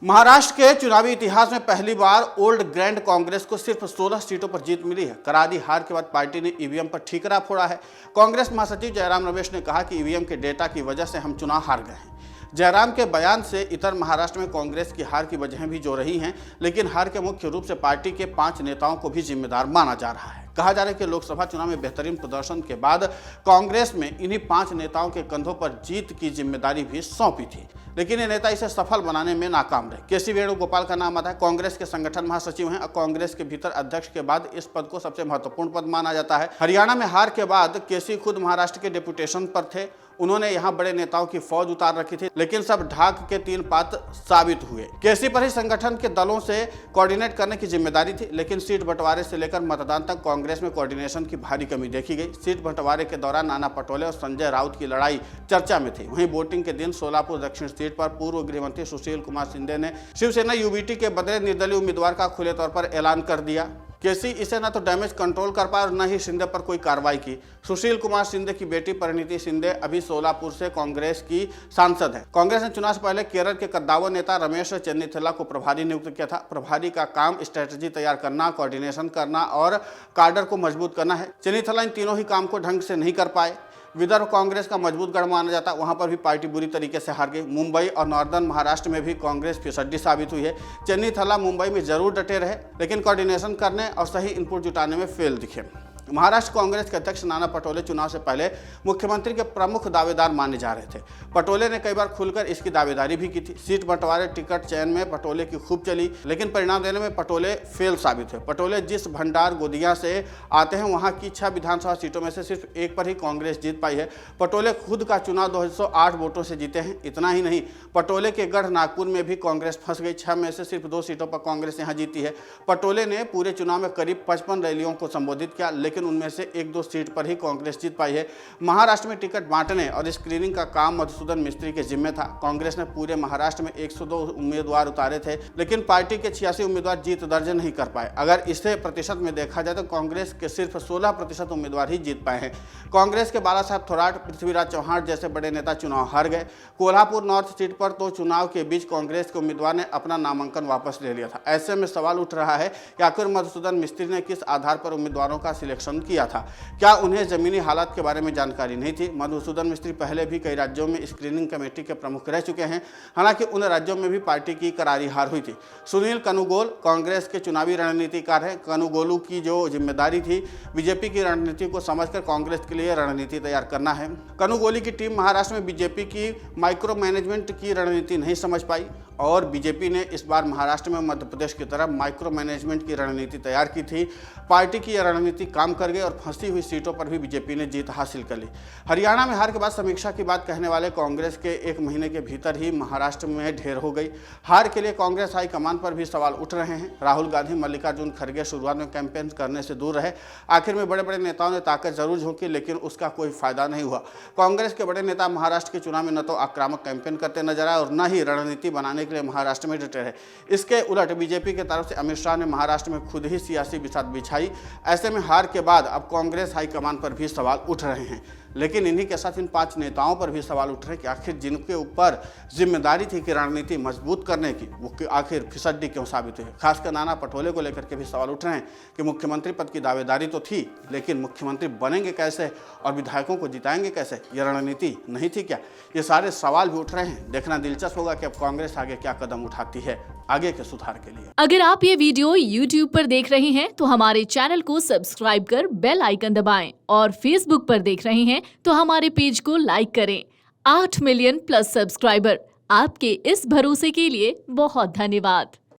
महाराष्ट्र के चुनावी इतिहास में पहली बार ओल्ड ग्रैंड कांग्रेस को सिर्फ 16 सीटों पर जीत मिली है। करारी हार के बाद पार्टी ने ईवीएम पर ठीकरा फोड़ा है। कांग्रेस महासचिव जयराम रमेश ने कहा कि ईवीएम के डेटा की वजह से हम चुनाव हार गए हैं। जयराम के बयान से इतर महाराष्ट्र में कांग्रेस की हार की वजहें भी जो रही हैं, लेकिन हार के मुख्य रूप से पार्टी के 5 नेताओं को भी जिम्मेदार माना जा रहा है। कहा जा रहा है कि लोकसभा चुनाव में बेहतरीन प्रदर्शन के बाद कांग्रेस में इन्हीं 5 नेताओं के कंधों पर जीत की जिम्मेदारी भी सौंपी थी, लेकिन ये नेता इसे सफल बनाने में नाकाम रहे। केसी वेणुगोपाल का नाम आता है। कांग्रेस के संगठन महासचिव हैं और कांग्रेस के भीतर अध्यक्ष के बाद इस पद को सबसे महत्वपूर्ण पद माना जाता है। हरियाणा में हार के बाद केसी खुद महाराष्ट्र के डेपुटेशन पर थे। उन्होंने यहां बड़े नेताओं की फौज उतार रखी थी, लेकिन सब ढाक के 3 पात्र साबित हुए। केसी पर ही संगठन के दलों से कोऑर्डिनेट करने की जिम्मेदारी थी, लेकिन सीट बंटवारे से लेकर मतदान तक कांग्रेस में कोऑर्डिनेशन की भारी कमी देखी गई। सीट बंटवारे के दौरान नाना पटोले और संजय राउत की लड़ाई चर्चा में थी। वहीं वोटिंग के दिन सोलापुर दक्षिण सीट पर पूर्व गृहमंत्री सुशील कुमार शिंदे ने शिवसेना यूबीटी के बदले निर्दलीय उम्मीदवार का खुले तौर पर ऐलान कर दिया। केसी इसे न तो डैमेज कंट्रोल कर पाए और न ही शिंदे पर कोई कार्रवाई की। सुशील कुमार शिंदे की बेटी परिणीति शिंदे अभी सोलापुर से कांग्रेस की सांसद है। कांग्रेस ने चुनाव से पहले केरल के कद्दावर नेता रमेश चेन्नीथला को प्रभारी नियुक्त किया था। प्रभारी का काम स्ट्रेटजी तैयार करना, कोऑर्डिनेशन करना और कार्डर को मजबूत करना है। चेन्नीथला इन तीनों ही काम को ढंग से नहीं कर पाए। विदर्भ कांग्रेस का मजबूत गढ़ माना जाता, वहां पर भी पार्टी बुरी तरीके से हार गई। मुंबई और नॉर्दर्न महाराष्ट्र में भी कांग्रेस फिसड्डी साबित हुई है। चेन्नीथला मुंबई में जरूर डटे रहे, लेकिन कोऑर्डिनेशन करने और सही इनपुट जुटाने में फेल दिखे। महाराष्ट्र कांग्रेस के अध्यक्ष नाना पटोले चुनाव से पहले मुख्यमंत्री के प्रमुख दावेदार माने जा रहे थे। पटोले ने कई बार खुलकर इसकी दावेदारी भी की थी। सीट बंटवारे टिकट चयन में पटोले की खूब चली, लेकिन परिणाम देने में पटोले फेल साबित हुए। पटोले जिस भंडार गोदिया से आते हैं, वहां की 6 विधानसभा सीटों में से सिर्फ 1 पर ही कांग्रेस जीत पाई है। पटोले खुद का चुनाव 208 वोटों से जीते हैं। इतना ही नहीं, पटोले के गढ़ नागपुर में भी कांग्रेस फंस गई। 6 में से सिर्फ 2 सीटों पर कांग्रेस यहां जीती है। पटोले ने पूरे चुनाव में करीब 55 रैलियों को संबोधित किया, लेकिन उनमें से 1-2 सीट पर ही कांग्रेस जीत पाई है। महाराष्ट्र में टिकट बांटने और स्क्रीनिंग का काम मधुसूदन मिस्त्री के जिम्मे था। कांग्रेस ने पूरे महाराष्ट्र में 102 उम्मीदवार उतारे थे, लेकिन पार्टी के 86 उम्मीदवार जीत दर्ज नहीं कर पाए। अगर इसे प्रतिशत में देखा जाए तो कांग्रेस के सिर्फ 16% उम्मीदवार ही जीत पाए हैं। कांग्रेस के बालासाहेब थोराट, पृथ्वीराज चौहान जैसे बड़े नेता चुनाव हार गए। कोल्हापुर नॉर्थ सीट पर तो चुनाव के बीच कांग्रेस के उम्मीदवार ने अपना नामांकन वापस ले लिया था। ऐसे में सवाल उठ रहा है कि आखिर मधुसूदन मिस्त्री ने किस आधार पर उम्मीदवारों का सिलेक्शन किया था। क्या उन्हें जमीनी हालात के बारे में जानकारी नहीं थी? मधुसूदन मिस्त्री पहले भी कई राज्यों में स्क्रीनिंग कमेटी के प्रमुख रह चुके हैं, हालांकि उन राज्यों में भी पार्टी की करारी हार हुई थी। सुनील कनुगोल कांग्रेस के चुनावी रणनीतिकार हैं। कनुगोलू की जो जिम्मेदारी थी बीजेपी की रणनीति को समझकर कांग्रेस के लिए रणनीति तैयार करना है। कनुगोली की टीम महाराष्ट्र में बीजेपी की माइक्रो मैनेजमेंट की रणनीति नहीं समझ पाई और बीजेपी ने इस बार महाराष्ट्र में मध्य प्रदेश की तरफ माइक्रो मैनेजमेंट की रणनीति तैयार की थी। पार्टी की यह रणनीति काम कर गई और फंसी हुई सीटों पर भी बीजेपी ने जीत हासिल कर ली। हरियाणा में हार के बाद समीक्षा की बात कहने वाले कांग्रेस के 1 महीने के भीतर ही महाराष्ट्र में ढेर हो गई। हार के लिए कांग्रेस हाईकमान पर भी सवाल उठ रहे हैं। राहुल गांधी, मल्लिकार्जुन खड़गे शुरुआत में कैंपेन करने से दूर रहे। आखिर में बड़े बड़े नेताओं ने ताकत जरूर झोंकी, लेकिन उसका कोई फायदा नहीं हुआ। कांग्रेस के बड़े नेता महाराष्ट्र के चुनाव में न तो आक्रामक कैंपेन करते नजर आए और न ही रणनीति बनाने के लिए महाराष्ट्र में डटे रहे। इसके उलट बीजेपी की तरफ से अमित शाह ने महाराष्ट्र में खुद ही सियासी बिसात बिछाई। ऐसे में हार के बाद अब कांग्रेस हाईकमान पर भी सवाल उठ रहे हैं, लेकिन इन्हीं के साथ इन 5 नेताओं पर भी सवाल उठ रहे हैं कि आखिर जिनके ऊपर जिम्मेदारी थी कि रणनीति मजबूत करने की, वो आखिर फिसड्डी क्यों साबित हुई। खासकर नाना पटोले को लेकर के भी सवाल उठ रहे हैं कि मुख्यमंत्री पद की दावेदारी तो थी, लेकिन मुख्यमंत्री बनेंगे कैसे और विधायकों को जिताएंगे कैसे, ये रणनीति नहीं थी क्या? ये सारे सवाल भी उठ रहे हैं। देखना दिलचस्प होगा कि अब कांग्रेस आगे क्या कदम उठाती है आगे के सुधार के लिए। अगर आप ये वीडियो YouTube पर देख रहे हैं तो हमारे चैनल को सब्सक्राइब कर बेल आइकन दबाएं और Facebook पर देख रहे हैं तो हमारे पेज को लाइक करें। 8 मिलियन प्लस सब्सक्राइबर, आपके इस भरोसे के लिए बहुत धन्यवाद।